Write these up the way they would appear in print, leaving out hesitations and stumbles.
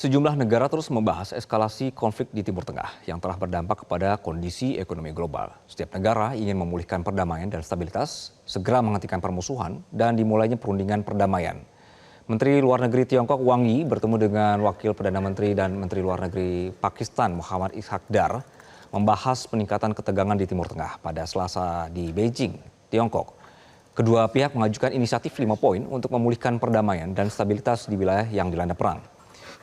Sejumlah negara terus membahas eskalasi konflik di Timur Tengah yang telah berdampak kepada kondisi ekonomi global. Setiap negara ingin memulihkan perdamaian dan stabilitas, segera menghentikan permusuhan, dan dimulainya perundingan perdamaian. Menteri Luar Negeri Tiongkok Wang Yi bertemu dengan Wakil Perdana Menteri dan Menteri Luar Negeri Pakistan Muhammad Ishaq Dar membahas peningkatan ketegangan di Timur Tengah pada Selasa di Beijing, Tiongkok. Kedua pihak mengajukan inisiatif 5 poin untuk memulihkan perdamaian dan stabilitas di wilayah yang dilanda perang.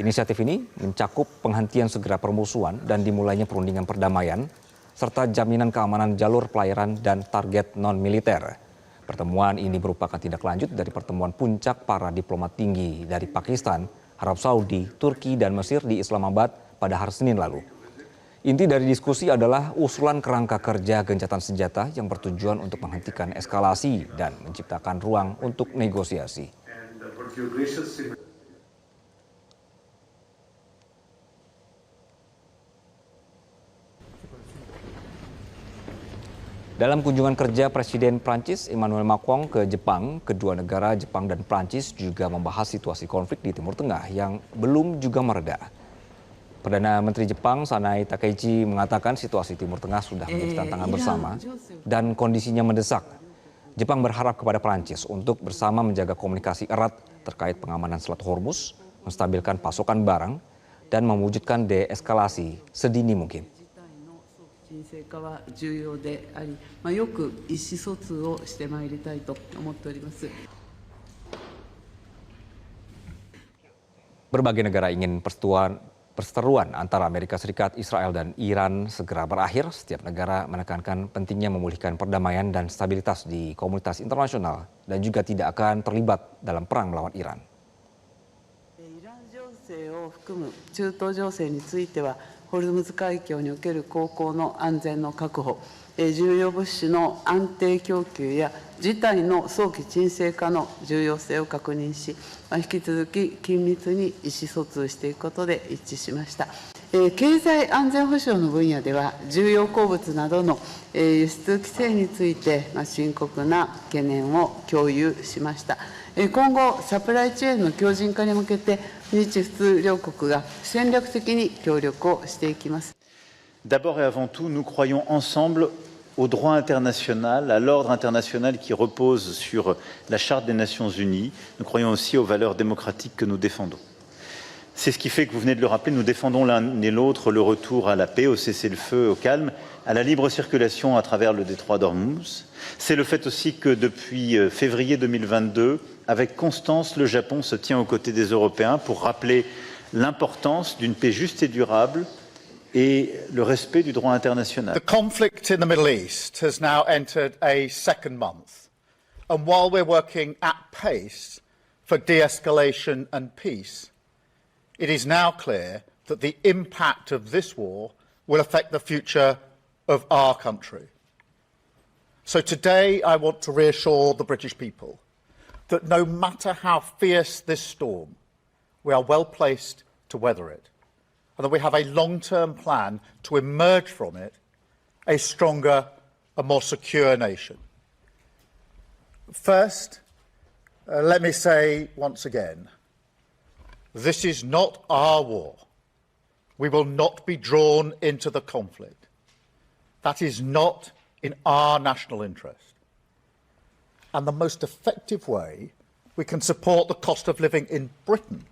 Inisiatif ini mencakup penghentian segera permusuhan dan dimulainya perundingan perdamaian, serta jaminan keamanan jalur pelayaran dan target non-militer. Pertemuan ini merupakan tindak lanjut dari pertemuan puncak para diplomat tinggi dari Pakistan, Arab Saudi, Turki, dan Mesir di Islamabad pada hari Senin lalu. Inti dari diskusi adalah usulan kerangka kerja gencatan senjata yang bertujuan untuk menghentikan eskalasi dan menciptakan ruang untuk negosiasi. Dalam kunjungan kerja Presiden Prancis Emmanuel Macron ke Jepang, kedua negara Jepang dan Prancis juga membahas situasi konflik di Timur Tengah yang belum juga mereda. Perdana Menteri Jepang Sanai Takaichi mengatakan situasi Timur Tengah sudah menjadi tantangan bersama dan kondisinya mendesak. Jepang berharap kepada Prancis untuk bersama menjaga komunikasi erat terkait pengamanan Selat Hormuz, menstabilkan pasokan barang, dan mewujudkan deeskalasi sedini mungkin. 沈静化は重要であり、よく意思疎通をしてまいりたいと思っております。 Berbagai negara ingin perseteruan antara Amerika Serikat, Israel, dan Iran segera berakhir. Setiap negara menekankan pentingnya memulihkan perdamaian dan stabilitas di komunitas internasional dan juga tidak akan terlibat dalam perang melawan Iran. イラン情勢を含む中東情勢については、ホルムズ海峡における航行の安全の確保、重要物資の安定供給や事態の早期沈静化の重要性を確認し、引き続き緊密に意思疎通していくことで一致しました。経済安全保障の分野では、重要鉱物などの輸出規制について深刻な懸念を共有しました。今後、サプライチェーンの強靭化に向けて、日仏両国が戦略的に協力をしていきます。D'abord et avant tout, nous croyons ensemble au droit international, à l'ordre international qui repose sur la Charte des Nations Unies. Nous croyons aussi aux valeurs démocratiques que nous défendons. C'est ce qui fait que vous venez de le rappeler, nous défendons l'un et l'autre le retour à la paix, au cessez-le-feu, au calme, à la libre circulation à travers le détroit d'Ormuz. C'est le fait aussi que depuis février 2022, avec constance, le Japon se tient aux côtés des Européens pour rappeler l'importance d'une paix juste et durable et le respect du droit international. The conflict in the Middle East has now entered a second month. And while we're working at pace for de-escalation and peace, it is now clear that the impact of this war will affect the future of our country. So today I want to reassure the British people that no matter how fierce this storm, we are well placed to weather it, and that we have a long-term plan to emerge from it a stronger and more secure nation. First, let me say once again, this is not our war. We will not be drawn into the conflict. That is not in our national interest. And the most effective way we can support the cost of living in Britain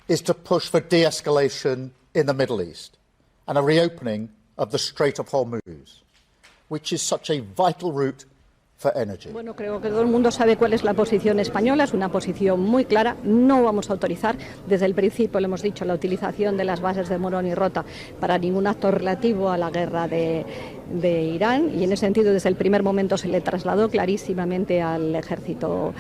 is to push for de-escalation in the Middle East and a reopening of the Strait of Hormuz, which is such a vital route for energy. Bueno, creo que todo el mundo sabe cuál es la posición española, es una posición muy clara. No vamos a autorizar, desde el principio lo hemos dicho, la utilización de las bases de Morón y Rota para ningún acto relativo a la guerra de Irán, y en ese sentido desde el primer momento se le trasladó clarísimamente al ejército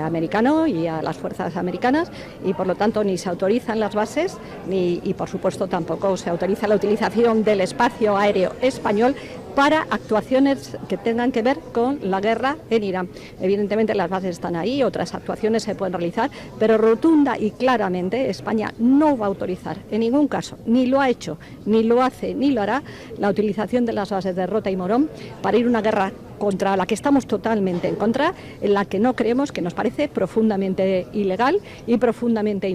americano y a las fuerzas americanas, y por lo tanto ni se autorizan las bases y por supuesto tampoco se autoriza la utilización del espacio aéreo español para actuaciones que tengan que ver con la guerra en Irán. Evidentemente las bases están ahí, otras actuaciones se pueden realizar, pero rotunda y claramente España no va a autorizar en ningún caso, ni lo ha hecho, ni lo hace, ni lo hará, la utilización de las bases de Rota y Morón para ir a una guerra contra la que estamos totalmente en contra, en la que no creemos, que nos parece profundamente ilegal y profundamente